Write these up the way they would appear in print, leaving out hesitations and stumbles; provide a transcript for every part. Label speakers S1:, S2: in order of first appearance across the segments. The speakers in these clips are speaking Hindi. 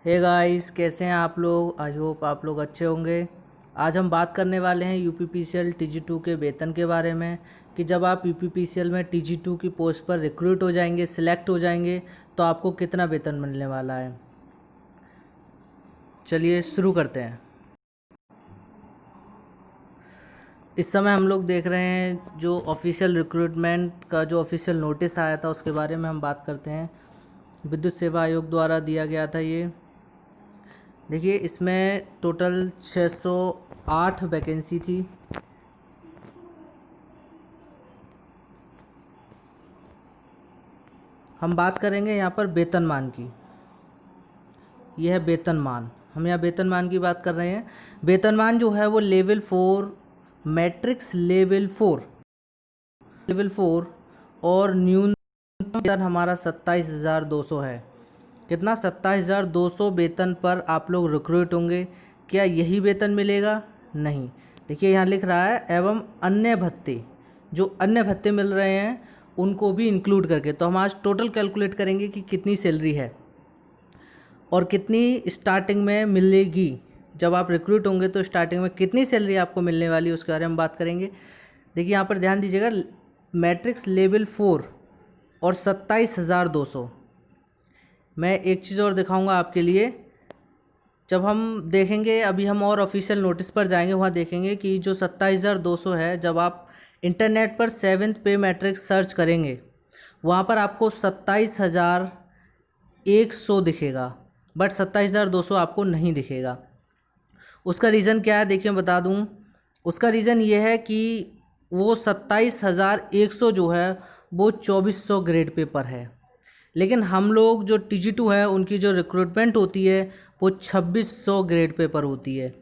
S1: हे गाइस, कैसे हैं आप लोग। आई होप आप लोग अच्छे होंगे। आज हम बात करने वाले हैं यूपीपीसीएल टीजी2 के वेतन के बारे में कि जब आप यूपीपीसीएल में टीजी2 की पोस्ट पर रिक्रूट हो जाएंगे, सिलेक्ट हो जाएंगे, तो आपको कितना वेतन मिलने वाला है। चलिए शुरू करते हैं। इस समय हम लोग देख रहे हैं जो ऑफिशियल रिक्रूटमेंट का जो ऑफिशियल नोटिस आया था उसके बारे में हम बात करते हैं। विद्युत सेवा आयोग द्वारा दिया गया था ये। देखिए, इसमें टोटल 608 वैकेंसी थी। हम बात करेंगे यहाँ पर वेतनमान की। यह है वेतनमान। हम यहाँ वेतनमान की बात कर रहे हैं। वेतनमान जो है वो लेवल 4 मैट्रिक्स लेवल 4 और न्यूनतम वेतन हमारा 27,200 है। कितना? 27,200 वेतन पर आप लोग रिक्रूट होंगे। क्या यही वेतन मिलेगा? नहीं। देखिए, यहाँ लिख रहा है एवं अन्य भत्ते, जो अन्य भत्ते मिल रहे हैं उनको भी इंक्लूड करके। तो हम आज टोटल कैलकुलेट करेंगे कि कितनी सैलरी है और कितनी स्टार्टिंग में मिलेगी। जब आप रिक्रूट होंगे तो स्टार्टिंग में कितनी सैलरी आपको मिलने वाली है उसके बारे में बात करेंगे। देखिए, यहाँ पर ध्यान दीजिएगा, मैट्रिक्स लेवल 4 और 27,200। मैं एक चीज़ और दिखाऊंगा आपके लिए। जब हम देखेंगे, अभी हम और ऑफिशियल नोटिस पर जाएंगे, वहाँ देखेंगे कि जो 27,200 है, जब आप इंटरनेट पर 7th पे मैट्रिक्स सर्च करेंगे वहाँ पर आपको 27,100 दिखेगा, बट 27,200 आपको नहीं दिखेगा। उसका रीज़न क्या है? देखिए, मैं बता दूँ। उसका रीज़न ये है कि वो 27,100 जो है वो 2400 ग्रेड पेपर है, लेकिन हम लोग जो टीजी2 है उनकी जो रिक्रूटमेंट होती है वो 2600 ग्रेड पेपर होती है।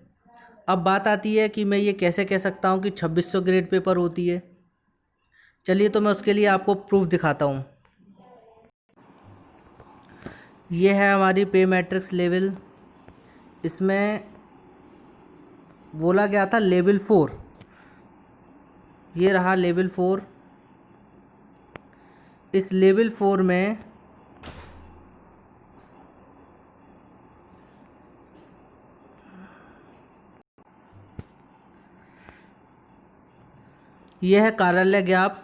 S1: अब बात आती है कि मैं ये कैसे कह सकता हूँ कि 2600 ग्रेड पेपर होती है। चलिए, तो मैं उसके लिए आपको प्रूफ दिखाता हूँ। ये है हमारी पे मैट्रिक्स लेवल। इसमें बोला गया था लेवल 4। ये रहा लेवल 4। इस लेवल 4 में यह है कार्यालय ज्ञाप,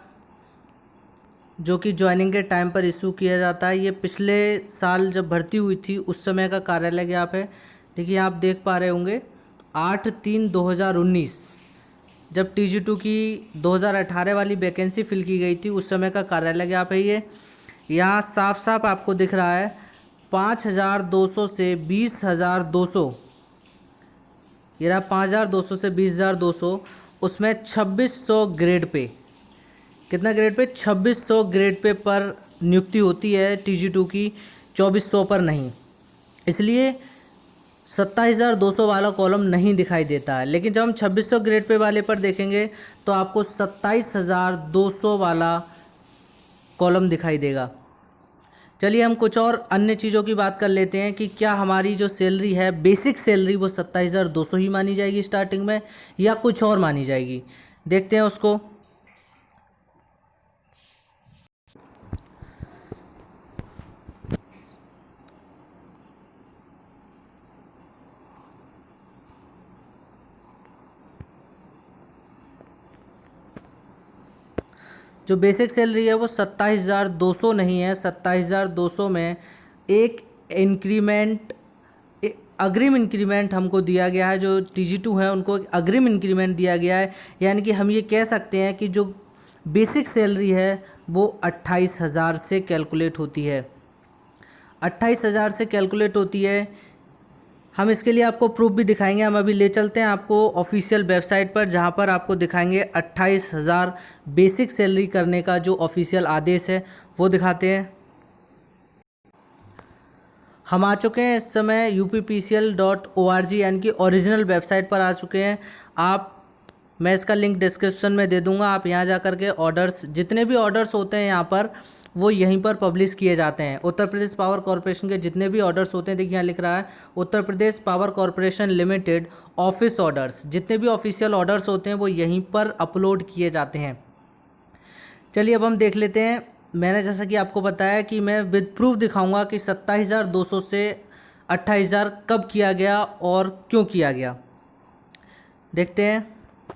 S1: जो कि ज्वाइनिंग के टाइम पर इशू किया जाता है। ये पिछले साल जब भर्ती हुई थी उस समय का कार्यालय ज्ञाप है। देखिए, आप देख पा रहे होंगे 8/3/2019 जब टीजी2 की 2018 वाली वैकेंसी फिल की गई थी उस समय का कार्यालय ज्ञाप है ये। यहाँ साफ साफ आपको दिख रहा है 5,200 से 20,200। ये रहा 5,200 से 20,200। उसमें 2600 ग्रेड पे, कितना ग्रेड पे? 2600 ग्रेड पे पर नियुक्ति होती है टीजी2 की, 2400 पर नहीं। इसलिए 27,200 वाला कॉलम नहीं दिखाई देता है। लेकिन जब हम 2600 ग्रेड पे वाले पर देखेंगे तो आपको 27,200 वाला कॉलम दिखाई देगा। चलिए, हम कुछ और अन्य चीज़ों की बात कर लेते हैं कि क्या हमारी जो सैलरी है, बेसिक सैलरी, वो 27,200 ही मानी जाएगी स्टार्टिंग में या कुछ और मानी जाएगी। देखते हैं उसको। जो बेसिक सैलरी है वो 27,200 नहीं है। 27,200 में एक इंक्रीमेंट, अग्रिम इंक्रीमेंट हमको दिया गया है। जो टीजी2 है उनको एक अग्रिम इंक्रीमेंट दिया गया है। यानी कि हम ये कह सकते हैं कि जो बेसिक सैलरी है वो 28,000 से कैलकुलेट होती है। 28,000 से कैलकुलेट होती है। हम इसके लिए आपको प्रूफ भी दिखाएंगे। हम अभी ले चलते हैं आपको ऑफिशियल वेबसाइट पर, जहां पर आपको दिखाएंगे 28,000 बेसिक सैलरी करने का जो ऑफिशियल आदेश है वो दिखाते हैं। हम आ चुके हैं इस समय UPPCL.org यानी कि ओरिजिनल वेबसाइट पर आ चुके हैं आप। मैं इसका लिंक डिस्क्रिप्शन में दे दूंगा। आप यहाँ जा कर के ऑर्डर्स, जितने भी ऑर्डर्स होते हैं यहाँ पर, वो यहीं पर पब्लिश किए जाते हैं। उत्तर प्रदेश पावर कॉरपोरेशन के जितने भी ऑर्डर्स होते हैं, देखिए यहाँ लिख रहा है Uttar Pradesh power corporation limited office orders. जितने भी ऑफिशियल ऑर्डर्स होते हैं वो यहीं पर अपलोड किए जाते हैं। चलिए, अब हम देख लेते हैं। मैंने जैसा कि आपको बताया कि मैं विद प्रूफ दिखाऊंगा कि 27,200 से 28,000 कब किया गया और क्यों किया गया, देखते हैं।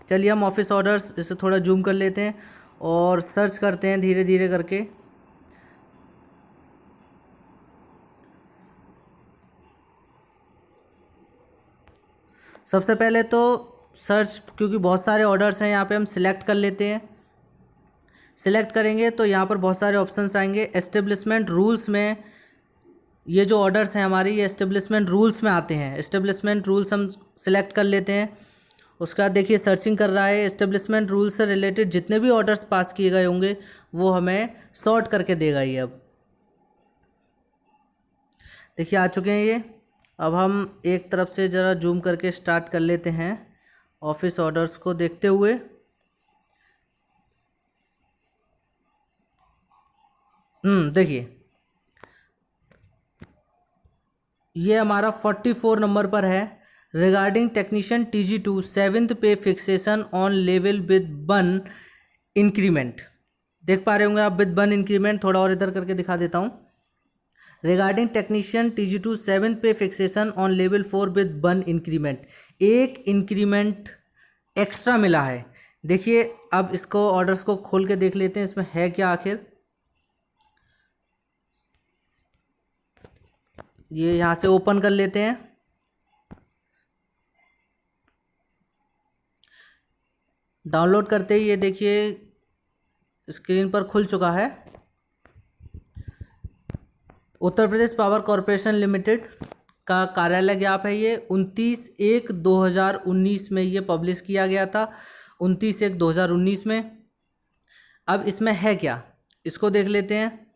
S1: चलिए हम ऑफिस ऑर्डर्स इसे थोड़ा जूम कर लेते हैं और सर्च करते हैं धीरे धीरे करके। सबसे पहले तो सर्च, क्योंकि बहुत सारे ऑर्डर्स हैं यहाँ पे, हम सिलेक्ट कर लेते हैं। सिलेक्ट करेंगे तो यहाँ पर बहुत सारे ऑप्शंस आएंगे। एस्टेब्लिशमेंट रूल्स में ये जो ऑर्डर्स हैं हमारी, ये एस्टेब्लिशमेंट रूल्स में आते हैं। एस्टेब्लिशमेंट रूल्स हम सिलेक्ट कर लेते हैं। उसके बाद देखिए सर्चिंग कर रहा है। एस्टेब्लिशमेंट रूल्स से रिलेटेड जितने भी ऑर्डर्स पास किए गए होंगे वो हमें सॉर्ट करके देगा ये। अब देखिए आ चुके हैं ये। अब हम एक तरफ से ज़रा जूम करके स्टार्ट कर लेते हैं ऑफिस ऑर्डर्स को देखते हुए। देखिए ये हमारा 44 नंबर पर है। रिगार्डिंग टेक्नीशियन TG2 7th पे fixation on level with 1 increment. देख पा रहे होंगे आप विद 1 इंक्रीमेंट। थोड़ा और इधर करके दिखा देता हूँ। रिगार्डिंग टेक्नीशियन TG2 7th पे fixation on level 4 with 1 increment. एक इंक्रीमेंट एक्स्ट्रा मिला है। देखिए अब इसको ऑर्डर्स को खोल के देख लेते हैं इसमें है क्या आखिर। ये यहाँ से ओपन कर लेते हैं। डाउनलोड करते ही ये देखिए स्क्रीन पर खुल चुका है। Uttar Pradesh power corporation limited का कार्यालय ज्ञाप है ये। 29/1/2019 में ये पब्लिश किया गया था, 29/1/2019 में। अब इसमें है क्या, इसको देख लेते हैं।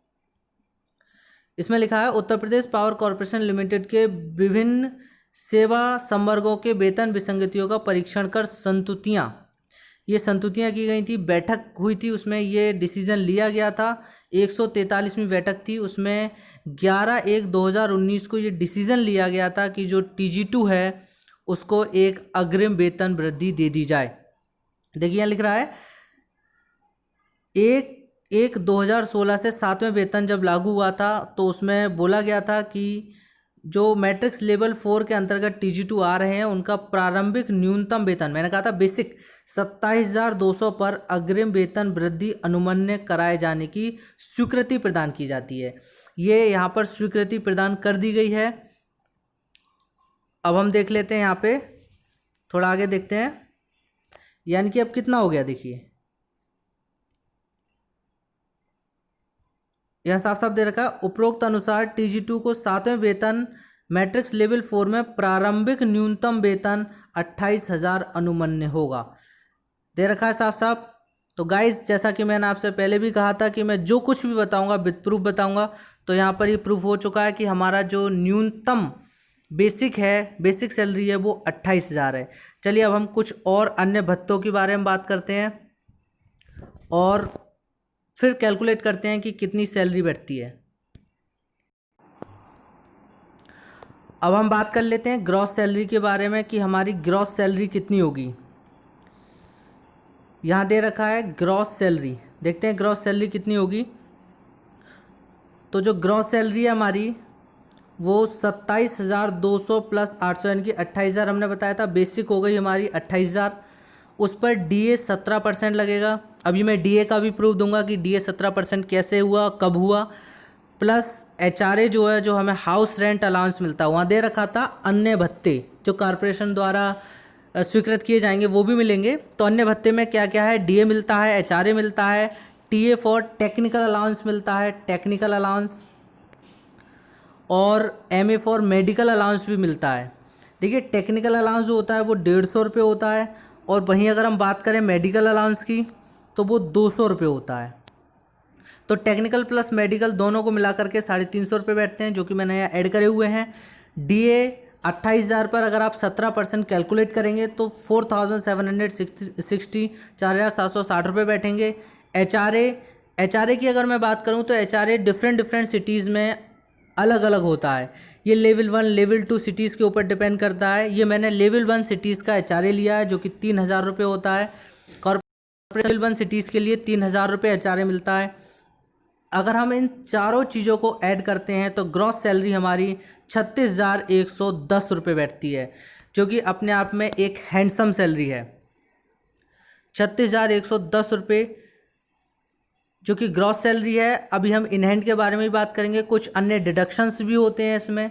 S1: इसमें लिखा है Uttar Pradesh power corporation limited के विभिन्न सेवा संवर्गों के वेतन विसंगतियों का परीक्षण कर संतुतियाँ की गई थी। बैठक हुई थी, उसमें ये डिसीजन लिया गया था। 143वीं बैठक थी, उसमें 11/1/2019 को ये डिसीजन लिया गया था कि जो TG2 है उसको एक अग्रिम वेतन वृद्धि दे दी जाए। देखिए यहाँ लिख रहा है 1/1/2016 से 7वें वेतन जब लागू हुआ था तो उसमें बोला गया था कि जो मैट्रिक्स लेवल 4 के अंतर्गत TG2 आ रहे हैं उनका प्रारंभिक न्यूनतम वेतन, मैंने कहा था बेसिक, 27,200 पर अग्रिम वेतन वृद्धि अनुमन्य कराए जाने की स्वीकृति प्रदान की जाती है। ये यहाँ पर स्वीकृति प्रदान कर दी गई है। अब हम देख लेते हैं यहाँ पे, थोड़ा आगे देखते हैं। यानी कि अब कितना हो गया, देखिए यह साफ साफ दे रखा है। उपरोक्त अनुसार TG2 को 7वें वेतन मैट्रिक्स लेवल 4 में प्रारंभिक न्यूनतम वेतन 28,000 अनुमन्य होगा, दे रखा है साफ साफ। तो गाइस जैसा कि मैंने आपसे पहले भी कहा था कि मैं जो कुछ भी बताऊंगा विद प्रूफ बताऊंगा, तो यहाँ पर ये प्रूफ हो चुका है कि हमारा जो न्यूनतम बेसिक है, बेसिक सैलरी है, वो 28,000 है। चलिए अब हम कुछ और अन्य भत्तों के बारे में बात करते हैं और फिर कैलकुलेट करते हैं कि कितनी सैलरी बैठती है। अब हम बात कर लेते हैं ग्रॉस सैलरी के बारे में कि हमारी ग्रॉस सैलरी कितनी होगी। यहाँ दे रखा है ग्रॉस सैलरी, देखते हैं ग्रॉस सैलरी कितनी होगी। तो जो ग्रॉस सैलरी है हमारी वो 27,200 प्लस 800 यानी कि 28,000 हमने बताया था। बेसिक हो गई हमारी 28,000, उस पर DA 17% लगेगा। अभी मैं DA का भी प्रूफ दूंगा कि DA 17% कैसे हुआ, कब हुआ। प्लस HRA जो है, जो हमें हाउस रेंट अलाउंस मिलता है, वहाँ दे रखा था अन्य भत्ते जो कॉरपोरेशन द्वारा स्वीकृत किए जाएंगे वो भी मिलेंगे। तो अन्य भत्ते में क्या क्या है, DA मिलता है, HRA मिलता है, TA फॉर टेक्निकल अलाउंस मिलता है, टेक्निकल अलाउंस, और MA फॉर मेडिकल अलाउंस भी मिलता है। देखिए टेक्निकल अलाउंस जो होता है वो 150 रुपये होता है, और वहीं अगर हम बात करें मेडिकल अलाउंस की तो वो 200 रुपये होता है। तो टेक्निकल प्लस मेडिकल दोनों को मिलाकर के 350 रुपये बैठते हैं, जो कि मैंने यहाँ ऐड करे हुए हैं। DA 28,000 पर अगर आप 17% कैलकुलेट करेंगे तो 4,760 4,760 रुपये बैठेंगे। HRA की अगर मैं बात करूँ तो HRA डिफरेंट सिटीज़ में अलग अलग होता है। ये लेवल 1 लेवल 2 सिटीज़ के ऊपर डिपेंड करता है। ये मैंने लेवल 1 सिटीज़ का HRA लिया है जो कि 3,000 रुपये होता है। कॉर्पोरेट लेवल 1 सिटीज़ के लिए 3,000 रुपये HRA मिलता है। अगर हम इन चारों चीज़ों को ऐड करते हैं तो ग्रॉस सैलरी हमारी 36,110 रुपये बैठती है, जो कि अपने आप में एक हैंडसम सैलरी है। 36,110 रुपये जो कि ग्रॉस सैलरी है। अभी हम इन हैंड के बारे में भी बात करेंगे, कुछ अन्य डिडक्शंस भी होते हैं इसमें,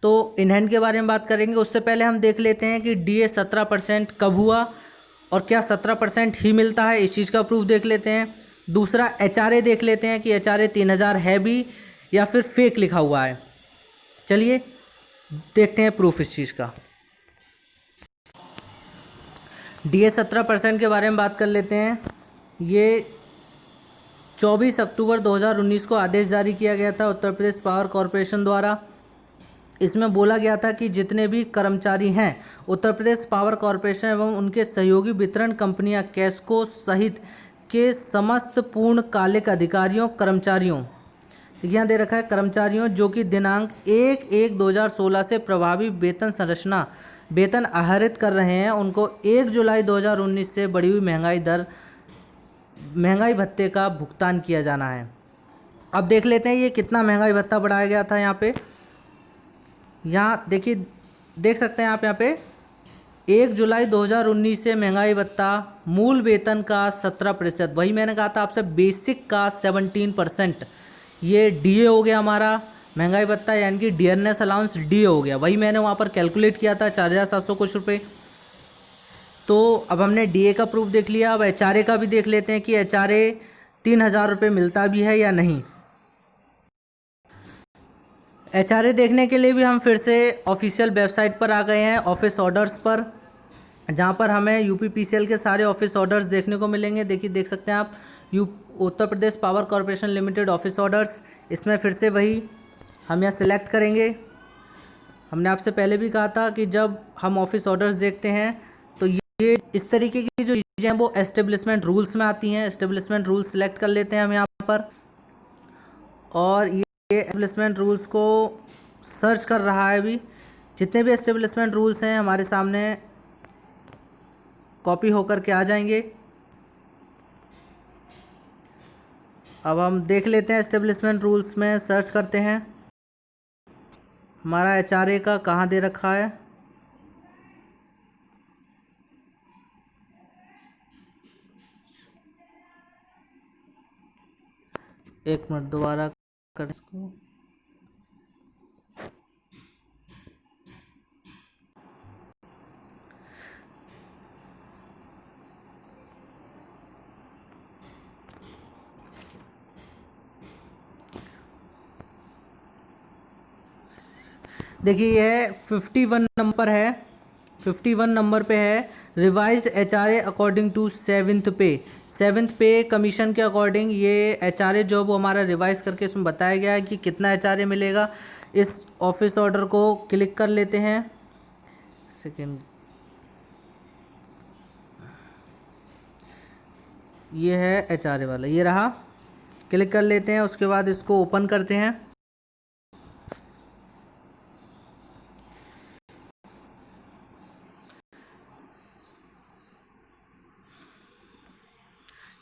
S1: तो इन हैंड के बारे में बात करेंगे। उससे पहले हम देख लेते हैं कि DA 17% कब हुआ और क्या 17% ही मिलता है, इस चीज़ का प्रूफ देख लेते हैं। दूसरा HRA देख लेते हैं कि HRA 3,000 है भी या फिर फेक लिखा हुआ है। चलिए देखते हैं प्रूफ इस चीज़ का। DA 17% के बारे में बात कर लेते हैं। ये 24 अक्टूबर 2019 को आदेश जारी किया गया था उत्तर प्रदेश पावर कॉरपोरेशन द्वारा। इसमें बोला गया था कि जितने भी कर्मचारी हैं उत्तर प्रदेश पावर कॉरपोरेशन एवं उनके सहयोगी वितरण कंपनियां कैस्को सहित के समस्त पूर्णकालिक अधिकारियों कर्मचारियों, यहाँ दे रखा है कर्मचारियों जो कि दिनांक 1/1/2016 से प्रभावी वेतन संरचना वेतन आहरित कर रहे हैं, उनको 1 जुलाई 2019 से बढ़ी हुई महंगाई भत्ते का भुगतान किया जाना है। अब देख लेते हैं ये कितना महंगाई भत्ता बढ़ाया गया था। यहाँ पे यहाँ देखिए, देख सकते हैं आप यहाँ पे 1 जुलाई 2019 से महंगाई भत्ता मूल वेतन का 17%, वही मैंने कहा था आपसे बेसिक का 17%, ये DA हो गया हमारा महंगाई भत्ता, यानी कि डियरनेस अलाउंस DA हो गया। वही मैंने वहाँ पर कैलकुलेट किया था 4,700 कुछ रुपये। तो अब हमने DA का प्रूफ देख लिया, अब HRA का भी देख लेते हैं कि HRA 3,000 रुपये मिलता भी है या नहीं। HRA देखने के लिए भी हम फिर से ऑफिशियल वेबसाइट पर आ गए हैं, ऑफिस ऑर्डर्स पर, जहाँ पर हमें UPPCL के सारे ऑफिस ऑर्डर्स देखने को मिलेंगे। देखिए, देख सकते हैं आप Uttar Pradesh power corporation limited office orders. इसमें फिर से वही हम यहाँ सिलेक्ट करेंगे। हमने आपसे पहले भी कहा था कि जब हम ऑफिस ऑर्डर्स देखते हैं तो ये इस तरीके की जो चीज़ें हैं वो एस्टेब्लिशमेंट रूल्स में आती हैं। एस्टेब्लिशमेंट रूल्स सेलेक्ट कर लेते हैं हम यहाँ पर, और ये एस्टेब्लिशमेंट रूल्स को सर्च कर रहा है। अभी जितने भी एस्टेब्लिशमेंट रूल्स हैं हमारे सामने कॉपी होकर के आ जाएंगे। अब हम देख लेते हैं एस्टेब्लिशमेंट रूल्स में सर्च करते हैं हमारा HRA का कहाँ दे रखा है। एक मिनट दोबारा कर इसको। देखिए यह 51 नंबर है, 51 नंबर पे है revised HRA according to 7th पे कमीशन के अकॉर्डिंग ये HRA जो वो हमारा रिवाइज करके इसमें बताया गया है कि कितना HRA मिलेगा। इस ऑफिस ऑर्डर को क्लिक कर लेते हैं। सेकेंड, ये है HRA वाला, ये रहा, क्लिक कर लेते हैं। उसके बाद इसको ओपन करते हैं।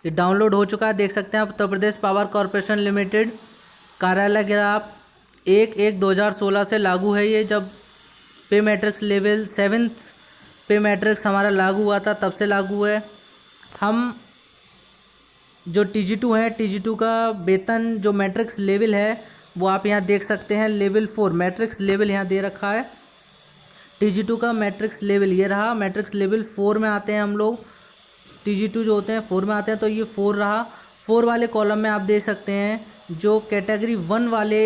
S1: ये डाउनलोड हो चुका है, देख सकते हैं आप। Uttar Pradesh power corporation limited कार्यालय ग्राफ 1/1/2016 से लागू है ये। जब पे मैट्रिक्स लेवल 7th पे मैट्रिक्स हमारा लागू हुआ था तब से लागू है। हम जो TG2 है, TG2 का वेतन जो मैट्रिक्स लेवल है वो आप यहाँ देख सकते हैं, लेवल 4 मैट्रिक्स लेवल यहाँ दे रखा है। TG2 का मैट्रिक्स लेवल ये रहा, मैट्रिक्स लेवल 4 में आते हैं हम लोग। TG2 जो होते हैं 4 में आते हैं, तो ये 4 रहा। 4 वाले कॉलम में आप देख सकते हैं जो कैटेगरी 1 वाले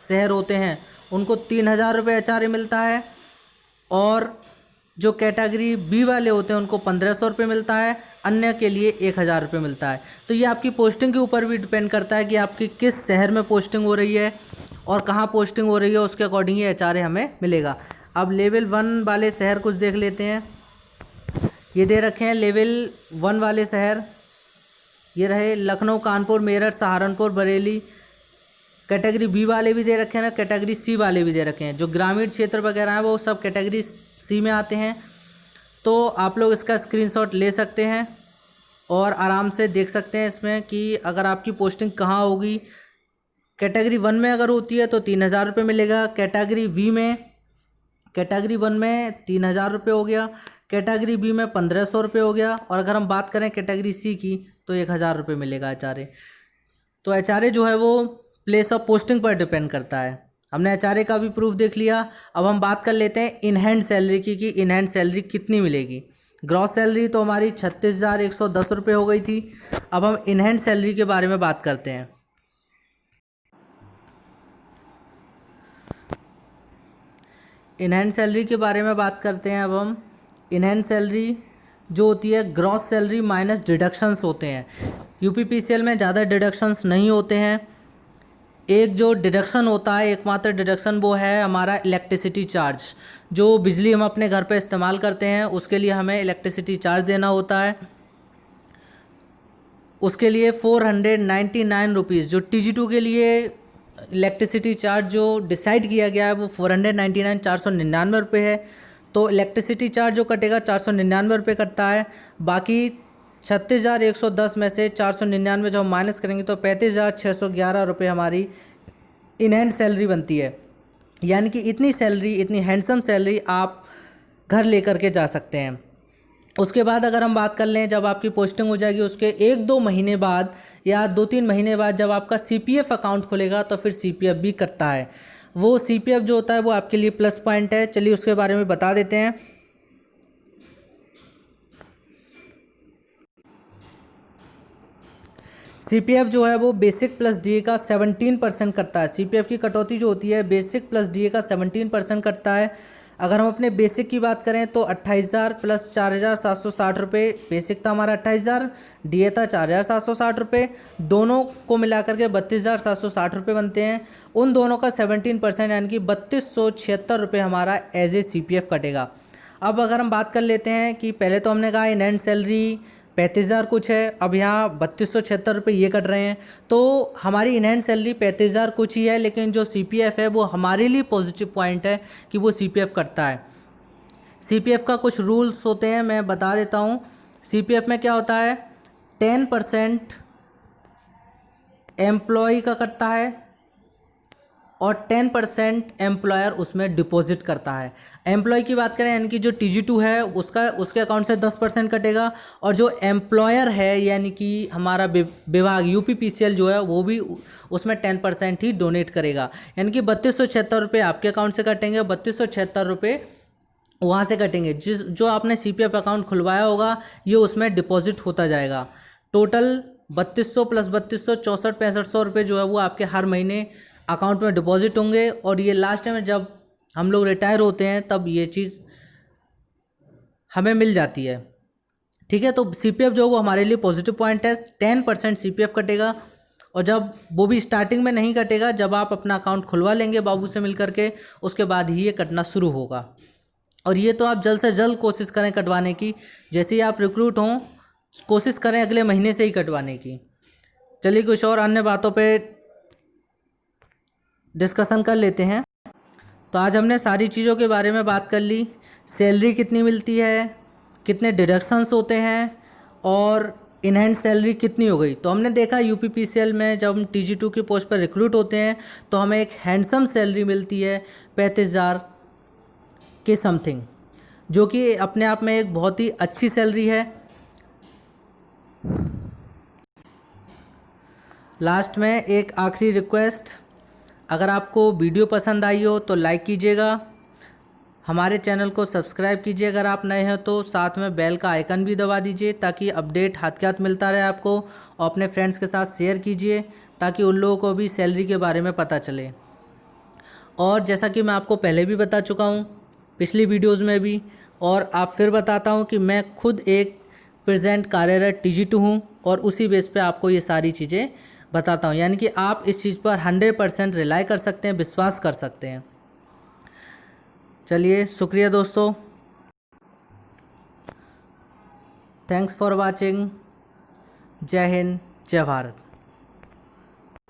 S1: शहर होते हैं उनको 3,000 रुपये HRA मिलता है, और जो कैटेगरी B वाले होते हैं उनको 1,500 रुपये मिलता है, अन्य के लिए 1,000 रुपये मिलता है। तो ये आपकी पोस्टिंग के ऊपर भी डिपेंड करता है कि आपकी किस शहर में पोस्टिंग हो रही है और कहाँ पोस्टिंग हो रही है, उसके अकॉर्डिंग ये HRA हमें मिलेगा। अब लेवल 1 वाले शहर कुछ देख लेते हैं। ये दे रखे हैं लेवल 1 वाले शहर, ये रहे लखनऊ, कानपुर, मेरठ, सहारनपुर, बरेली। कैटेगरी B वाले भी दे रखे हैं ना, कैटेगरी C वाले भी दे रखे हैं। जो ग्रामीण क्षेत्र वगैरह हैं वो सब कैटेगरी C में आते हैं। तो आप लोग इसका स्क्रीनशॉट ले सकते हैं और आराम से देख सकते हैं इसमें कि अगर आपकी पोस्टिंग कहाँ होगी, कैटेगरी 1 में अगर होती है तो 3,000 रुपये मिलेगा। कैटेगरी वन में 3,000 रुपये हो गया। कैटेगरी बी में 1,500 रुपये हो गया। और अगर हम बात करें कैटेगरी सी की तो 1,000 रुपये मिलेगा एचआरए। तो एचआरए जो है वो प्लेस ऑफ पोस्टिंग पर डिपेंड करता है। हमने एचआरए का भी प्रूफ देख लिया। अब हम बात कर लेते हैं इन हैंड सैलरी की कि इन हैंड सैलरी कितनी मिलेगी। ग्रॉस सैलरी तो हमारी 36,110 रुपये हो गई थी। अब हम इन हैंड सैलरी के बारे में बात करते हैं। इन हैंड सैलरी के बारे में बात करते हैं। अब हम इन हैंड सैलरी जो होती है ग्रॉस सैलरी माइनस डिडक्शंस होते हैं। यूपीपीसीएल में ज़्यादा डिडक्शंस नहीं होते हैं। एक जो डिडक्शन होता है, एकमात्र डिडक्शन वो है हमारा इलेक्ट्रिसिटी चार्ज। जो बिजली हम अपने घर पे इस्तेमाल करते हैं उसके लिए हमें इलेक्ट्रिसिटी चार्ज देना होता है। उसके लिए 499 रुपीज़ जो TG2 के लिए इलेक्ट्रिसिटी चार्ज जो डिसाइड किया गया है वो 499 रुपये है। तो इलेक्ट्रिसिटी चार्ज जो कटेगा 499 रुपये कटता है। बाकी 36,110 में से 499 जो हम माइनस करेंगे तो 35,611 रुपये हमारी इन हैंड सैलरी बनती है। यानी कि इतनी सैलरी, इतनी हैंडसम सैलरी आप घर लेकर के जा सकते हैं। उसके बाद अगर हम बात कर लें, जब आपकी पोस्टिंग हो जाएगी उसके 1-2 महीने बाद या 2-3 महीने बाद जब आपका CPF अकाउंट खुलेगा तो फिर CPF भी कटता है। वो CPF जो होता है वो आपके लिए प्लस पॉइंट है। चलिए उसके बारे में बता देते हैं। CPF जो है वो बेसिक प्लस DA का 17% करता है। CPF की कटौती जो होती है बेसिक प्लस DA का 17% करता है। अगर हम अपने बेसिक की बात करें तो 28,000 प्लस 4,760 रुपये। बेसिक था हमारा 28,000, DA था 4,760 रुपये। दोनों को मिलाकर के 32,760 रुपये बनते हैं। उन दोनों का 17% यानी कि 3,276 रुपये हमारा एज ए CPF कटेगा। अब अगर हम बात कर लेते हैं कि पहले तो हमने कहा इन हैंड सैलरी 35,000 कुछ है, अब यहाँ 3,276 रुपये ये कट रहे हैं। तो हमारी इन हैंड सैलरी 35,000 कुछ ही है, लेकिन जो CPF है वो हमारे लिए पॉजिटिव पॉइंट है कि वो CPF कटता है। CPF का कुछ रूल्स होते हैं, मैं बता देता हूँ। CPF में क्या होता है, 10% एम्प्लॉय का कटता है और 10% एम्प्लॉयर उसमें डिपॉजिट करता है। एम्प्लॉय की बात करें यानी कि जो TG2 है उसके अकाउंट से 10% कटेगा और जो एम्प्लॉयर है यानी कि हमारा विभाग UPPCL जो है वो भी उसमें 10% ही डोनेट करेगा। यानी कि 3,276 रुपये आपके अकाउंट से कटेंगे, 3,276 रुपये वहाँ से कटेंगे। जो आपने CPF अकाउंट खुलवाया होगा ये उसमें डिपॉजिट होता जाएगा। टोटल 3,200 प्लस 3,200 64-6500 रुपये जो है वो आपके हर महीने अकाउंट में डिपॉजिट होंगे। और ये लास्ट में जब हम लोग रिटायर होते हैं तब ये चीज़ हमें मिल जाती है। ठीक है, तो CPF जो वो हमारे लिए पॉजिटिव पॉइंट है। 10% CPF कटेगा और जब वो भी स्टार्टिंग में नहीं कटेगा, जब आप अपना अकाउंट खुलवा लेंगे बाबू से मिल करके उसके बाद ही ये कटना शुरू होगा। और ये तो आप जल्द से जल्द कोशिश करें कटवाने की। जैसे ही आप रिक्रूट हों कोशिश करें अगले महीने से ही कटवाने की। चलिए कुछ और अन्य बातों पे डिस्कशन कर लेते हैं। तो आज हमने सारी चीज़ों के बारे में बात कर ली। सैलरी कितनी मिलती है, कितने डिडक्शंस होते हैं और इन हैंड सैलरी कितनी हो गई। तो हमने देखा UPPCL में जब हम TG2 की पोस्ट पर रिक्रूट होते हैं तो हमें एक हैंडसम सैलरी मिलती है 35,000 के समथिंग, जो कि अपने आप में एक बहुत ही अच्छी सैलरी है। लास्ट में एक आखिरी रिक्वेस्ट, अगर आपको वीडियो पसंद आई हो तो लाइक कीजिएगा, हमारे चैनल को सब्सक्राइब कीजिए अगर आप नए हैं तो, साथ में बेल का आइकन भी दबा दीजिए ताकि अपडेट हाथ के हाथ मिलता रहे आपको। और अपने फ्रेंड्स के साथ शेयर कीजिए ताकि उन लोगों को भी सैलरी के बारे में पता चले। और जैसा कि मैं आपको पहले भी बता चुका हूँ पिछली वीडियोज़ में भी, और आप फिर बताता हूँ कि मैं खुद एक प्रेजेंट कार्यरत TG2 हूँ और उसी बेस पे आपको ये सारी चीज़ें बताता हूँ। यानी कि आप इस चीज़ पर 100% रिलाई कर सकते हैं, विश्वास कर सकते हैं। चलिए शुक्रिया दोस्तों, थैंक्स फॉर वाचिंग। जय हिंद, जय भारत।